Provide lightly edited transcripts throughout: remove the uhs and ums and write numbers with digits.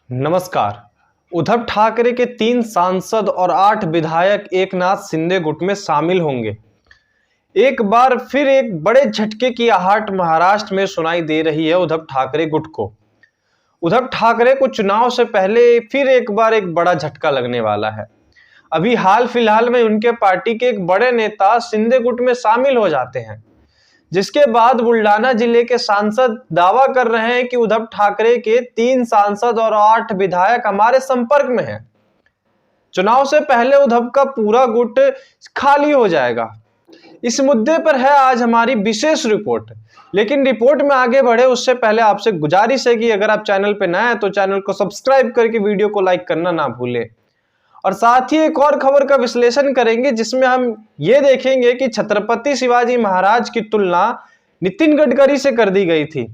नमस्कार। उद्धव ठाकरे के 3 सांसद और 8 विधायक एकनाथ शिंदे गुट में शामिल होंगे। एक बार फिर एक बड़े झटके की आहट महाराष्ट्र में सुनाई दे रही है उद्धव ठाकरे गुट को। उद्धव ठाकरे को चुनाव से पहले फिर एक बार एक बड़ा झटका लगने वाला है। अभी हाल फिलहाल में उनके पार्टी के एक बड़े नेता शिंदे गुट में शामिल हो जाते हैं, जिसके बाद बुल्डाना जिले के सांसद दावा कर रहे हैं कि उद्धव ठाकरे के 3 सांसद और 8 विधायक हमारे संपर्क में हैं। चुनाव से पहले उद्धव का पूरा गुट खाली हो जाएगा। इस मुद्दे पर है आज हमारी विशेष रिपोर्ट। लेकिन रिपोर्ट में आगे बढ़े उससे पहले आपसे गुजारिश है कि अगर आप चैनल पर नए हैं तो चैनल को सब्सक्राइब करके वीडियो को लाइक करना ना भूलें। और साथ ही एक और खबर का विश्लेषण करेंगे, जिसमें हम ये देखेंगे कि छत्रपति शिवाजी महाराज की तुलना नितिन गडकरी से कर दी गई थी,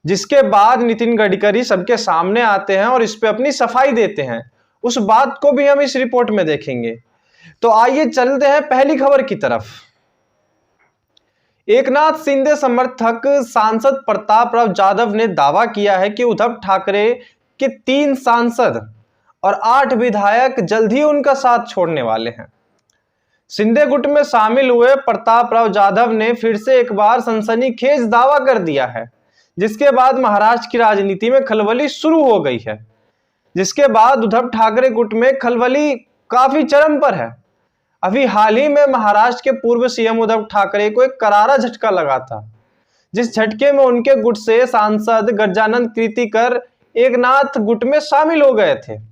जिसके बाद नितिन गडकरी सबके सामने आते हैं और इस पे अपनी सफाई देते हैं। उस बात को भी हम इस रिपोर्ट में देखेंगे। तो आइए चलते हैं पहली खबर की तरफ। एकनाथ शिंदे समर्थक सांसद प्रताप राव जाधव ने दावा किया है कि उद्धव ठाकरे के 3 सांसद और 8 विधायक जल्द ही उनका साथ छोड़ने वाले हैं। शिंदे गुट में शामिल हुए प्रताप राव जाधव ने फिर से एक बार सनसनीखेज दावा कर दिया है, जिसके बाद महाराष्ट्र की राजनीति में खलबली शुरू हो गई है। जिसके बाद उद्धव ठाकरे गुट में खलबली काफी चरम पर है। अभी हाल ही में महाराष्ट्र के पूर्व सीएम उद्धव ठाकरे को एक करारा झटका लगा था, जिस झटके में उनके गुट से सांसद गजानन कीर्तिकर एकनाथ गुट में शामिल हो गए थे।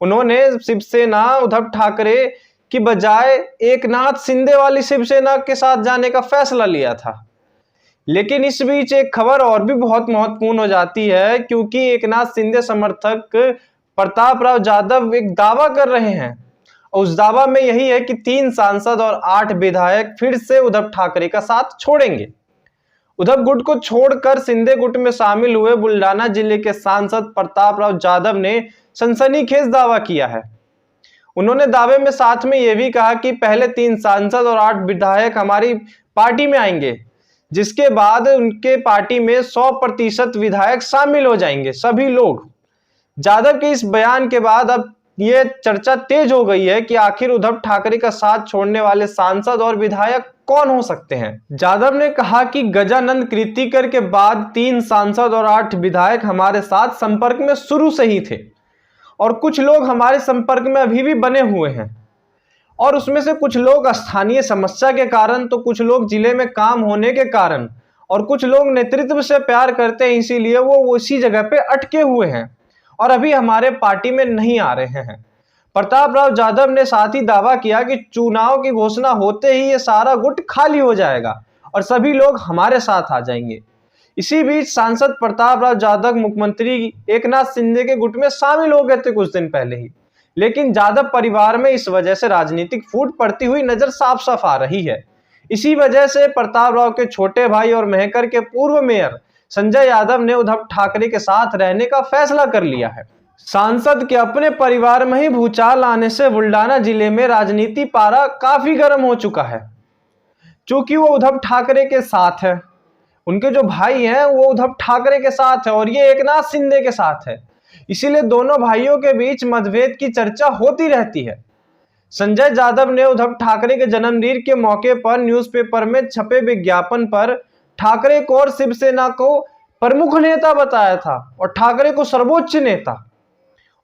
उन्होंने शिवसेना उद्धव ठाकरे की बजाय एकनाथ शिंदे वाली शिवसेना के साथ जाने का फैसला लिया था। लेकिन इस बीच एक खबर और भी बहुत महत्वपूर्ण हो जाती है, क्योंकि एकनाथ शिंदे समर्थक प्रताप राव जाधव एक दावा कर रहे हैं। उस दावा में यही है कि 3 सांसद और 8 विधायक फिर से उद्धव ठाकरे का साथ छोड़ेंगे। उद्धव गुट को छोड़कर शिंदे गुट में शामिल हुए बुल्डाना जिले के सांसद प्रताप राव जाधव ने सनसनीखेज दावा किया है। उन्होंने दावे में साथ में यह भी कहा कि पहले 3 सांसद और 8 विधायक हमारी पार्टी में आएंगे, जिसके बाद उनके पार्टी में 100% विधायक शामिल हो जाएंगे, सभी लोग। जाधव के इस बयान के बाद अब ये चर्चा तेज हो गई है कि आखिर उद्धव ठाकरे का साथ छोड़ने वाले सांसद और विधायक कौन हो सकते हैं। जाधव ने कहा कि गजानन कीर्तिकर के बाद 3 सांसद और 8 विधायक हमारे साथ संपर्क में शुरू से ही थे, और कुछ लोग हमारे संपर्क में अभी भी बने हुए हैं। और उसमें से कुछ लोग स्थानीय समस्या के कारण, तो कुछ लोग जिले में काम होने के कारण, और कुछ लोग नेतृत्व से प्यार करते हैं, इसीलिए वो उसी जगह पे अटके हुए हैं और अभी हमारे पार्टी में नहीं आ रहे हैं। प्रताप राव जाधव ने साथ ही दावा किया कि चुनाव की घोषणा होते ही ये सारा गुट खाली हो जाएगा और सभी लोग हमारे साथ आ जाएंगे। इसी बीच सांसद प्रताप राव जाधव मुख्यमंत्री एकनाथ शिंदे के गुट में शामिल हो गए थे कुछ दिन पहले ही। लेकिन जाधव परिवार में इस वजह से राजनीतिक फूट पड़ती हुई नजर साफ साफ आ रही है। इसी वजह से प्रताप राव के छोटे भाई और मेहकर के पूर्व मेयर संजय यादव ने उद्धव ठाकरे के साथ रहने का फैसला कर लिया है। सांसद के अपने परिवार में ही भूचाल आने से बुल्डाना जिले में राजनीति पारा काफी गर्म हो चुका है। चूंकि वो उद्धव ठाकरे के साथ है, उनके जो भाई हैं वो उद्धव ठाकरे के साथ है और ये एकनाथ शिंदे के साथ है, इसीलिए दोनों भाइयों के बीच मतभेद की चर्चा होती रहती है। संजय यादव ने उद्धव ठाकरे के जन्मदिन के मौके पर न्यूज़पेपर में छपे विज्ञापन पर ठाकरे को और शिवसेना को प्रमुख नेता बताया था और ठाकरे को सर्वोच्च नेता।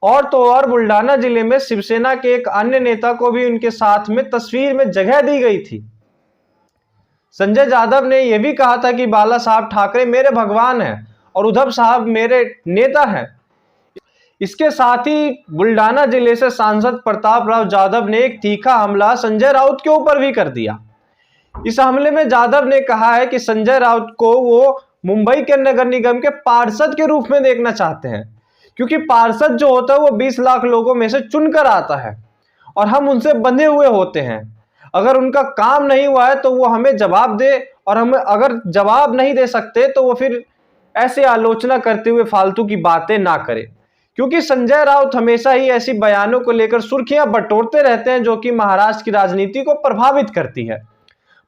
और तो और बुल्डाना जिले में शिवसेना के एक अन्य नेता को भी उनके साथ में तस्वीर में जगह दी गई थी। संजय यादव ने यह भी कहा था कि बाला साहब ठाकरे मेरे भगवान हैं और उद्धव साहब मेरे नेता हैं। इसके साथ ही बुल्डाना जिले से सांसद प्रताप राव जाधव ने एक तीखा हमला संजय राउत के ऊपर भी कर दिया। इस हमले में जाधव ने कहा है कि संजय राउत को वो मुंबई के नगर निगम के पार्षद के रूप में देखना चाहते हैं, क्योंकि पार्षद जो होता है वो 20 लाख लोगों में से चुनकर आता है और हम उनसे बंधे हुए होते हैं। अगर उनका काम नहीं हुआ है तो वो हमें जवाब दे, और हमें अगर जवाब नहीं दे सकते तो वो फिर ऐसे आलोचना करते हुए फालतू की बातें ना करे, क्योंकि संजय राउत हमेशा ही ऐसी बयानों को लेकर सुर्खियां बटोरते रहते हैं जो कि महाराष्ट्र की राजनीति को प्रभावित करती है।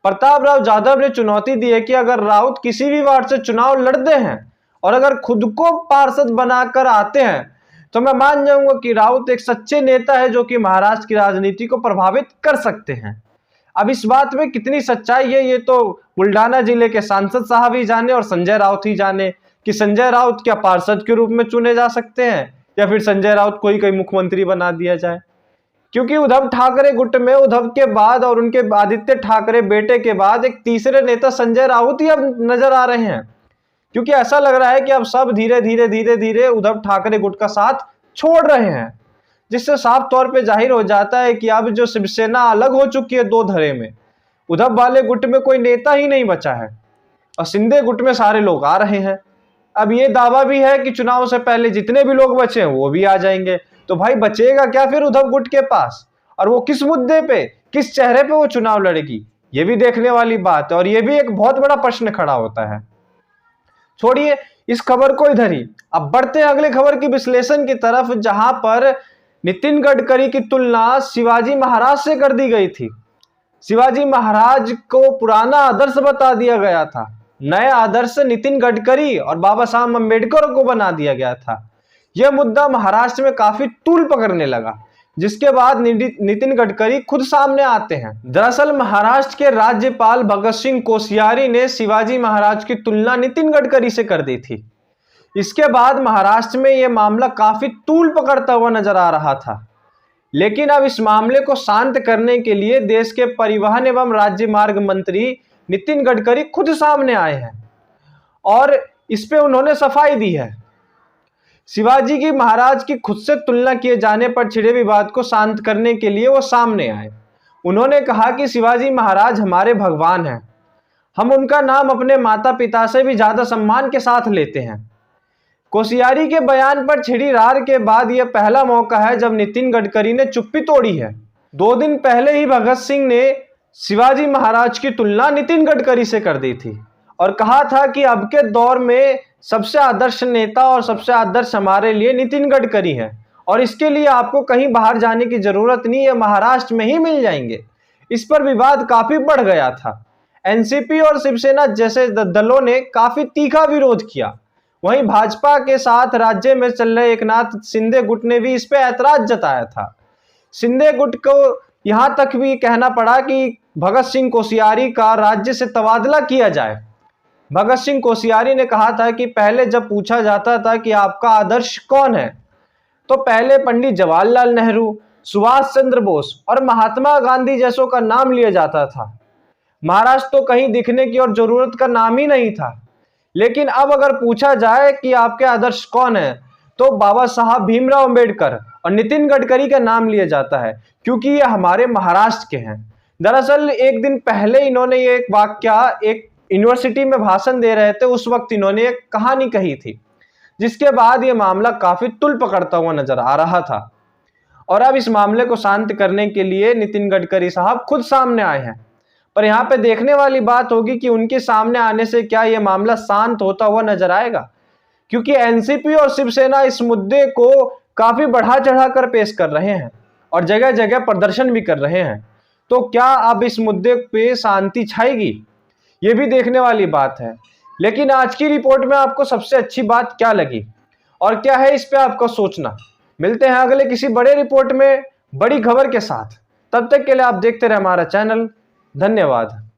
प्रताप राव जाधव ने चुनौती दी है कि अगर राउत किसी भी वार्ड से चुनाव लड़ते हैं और अगर खुद को पार्षद बनाकर आते हैं तो मैं मान जाऊंगा कि राउत एक सच्चे नेता है जो कि महाराष्ट्र की राजनीति को प्रभावित कर सकते हैं। अब इस बात में कितनी सच्चाई है ये तो बुल्डाना जिले के सांसद साहब ही जाने और संजय राउत ही जाने कि संजय राउत क्या पार्षद के रूप में चुने जा सकते हैं या फिर संजय राउत को ही कोई मुख्यमंत्री बना दिया जाए। क्योंकि उद्धव ठाकरे गुट में उद्धव के बाद और उनके आदित्य ठाकरे बेटे के बाद एक तीसरे नेता संजय राउत ही अब नजर आ रहे हैं। क्योंकि ऐसा लग रहा है कि अब सब धीरे धीरे धीरे धीरे उद्धव ठाकरे गुट का साथ छोड़ रहे हैं, जिससे साफ तौर पे जाहिर हो जाता है कि अब जो शिवसेना अलग हो चुकी है दो धड़े में, उद्धव वाले गुट में कोई नेता ही नहीं बचा है और शिंदे गुट में सारे लोग आ रहे हैं। अब ये दावा भी है कि चुनाव से पहले जितने भी लोग बचे हैं वो भी आ जाएंगे। तो भाई बचेगा क्या फिर उद्धव गुट के पास, और वो किस मुद्दे पे, किस चेहरे पे वो चुनाव लड़ेगी, ये भी देखने वाली बात है और ये भी एक बहुत बड़ा प्रश्न खड़ा होता है। छोड़िए इस खबर को इधर ही, अब बढ़ते हैं अगले खबर की विश्लेषण की तरफ, जहां पर नितिन गडकरी की तुलना शिवाजी महाराज से कर दी गई थी। शिवाजी महाराज को पुराना आदर्श बता दिया गया था, नया आदर्श नितिन गडकरी और बाबा साहब अम्बेडकर को बना दिया गया था। यह मुद्दा महाराष्ट्र में काफी तूल पकड़ने लगा, जिसके बाद नितिन गडकरी खुद सामने आते हैं। दरअसल महाराष्ट्र के राज्यपाल भगत सिंह कोश्यारी ने शिवाजी महाराज की तुलना नितिन गडकरी से कर दी थी। इसके बाद महाराष्ट्र में यह मामला काफी तूल पकड़ता हुआ नजर आ रहा था। लेकिन अब इस मामले को शांत करने के लिए देश के परिवहन एवं राज्य मार्ग मंत्री नितिन गडकरी खुद सामने आए हैं और इस पे उन्होंने सफाई दी है। शिवाजी की महाराज की खुद से तुलना किए जाने पर छिड़े विवाद को शांत करने के लिए वो सामने आए। उन्होंने कहा कि शिवाजी महाराज हमारे भगवान हैं, हम उनका नाम अपने माता पिता से भी ज्यादा सम्मान के साथ लेते हैं। कोश्यारी के बयान पर छिड़ी रार के बाद यह पहला मौका है जब नितिन गडकरी ने चुप्पी तोड़ी है। 2 दिन पहले ही भगत सिंह ने शिवाजी महाराज की तुलना नितिन गडकरी से कर दी थी और कहा था कि अब के दौर में सबसे आदर्श नेता और सबसे आदर्श हमारे लिए नितिन गडकरी है और इसके लिए आपको कहीं बाहर जाने की जरूरत नहीं है, महाराष्ट्र में ही मिल जाएंगे। इस पर विवाद काफी बढ़ गया था। एनसीपी और शिवसेना जैसे दलों ने काफी तीखा विरोध किया। वहीं भाजपा के साथ राज्य में चल रहे एकनाथ शिंदे गुट ने भी इस पर ऐतराज जताया था। शिंदे गुट को यहां तक भी कहना पड़ा कि भगत सिंह कोश्यारी का राज्य से तबादला किया जाए। भगत सिंह कोश्यारी ने कहा था कि पहले जब पूछा जाता था कि आपका आदर्श कौन है, तो पहले पंडित जवाहरलाल नेहरू, सुभाष चंद्र बोस और महात्मा गांधी जैसों का नाम लिया जाता था। महाराष्ट्र तो कहीं दिखने की और जरूरत का नाम ही नहीं था। लेकिन अब अगर पूछा जाए कि आपके आदर्श कौन है, तो बाबा साहब भीमराव अंबेडकर और नितिन गडकरी का नाम लिया जाता है, क्योंकि ये हमारे महाराष्ट्र के हैं। दरअसल एक दिन पहले इन्होंने ये एक वाक्या एक यूनिवर्सिटी में भाषण दे रहे थे, उस वक्त इन्होंने एक कहानी कही थी, जिसके बाद ये मामला काफी तुल पकड़ता हुआ नजर आ रहा था। और अब इस मामले को शांत करने के लिए नितिन गडकरी साहब खुद सामने आए हैं। पर यहाँ पे देखने वाली बात होगी कि उनके सामने आने से क्या ये मामला शांत होता हुआ नजर आएगा, क्योंकि एनसीपी और शिवसेना इस मुद्दे को काफी बढ़ा चढ़ा कर पेश कर रहे हैं और जगह जगह प्रदर्शन भी कर रहे हैं। तो क्या अब इस मुद्दे पे शांति छाएगी, ये भी देखने वाली बात है। लेकिन आज की रिपोर्ट में आपको सबसे अच्छी बात क्या लगी और क्या है इस पे आपका सोचना। मिलते हैं अगले किसी बड़े रिपोर्ट में बड़ी खबर के साथ। तब तक के लिए आप देखते रहे हमारा चैनल। धन्यवाद।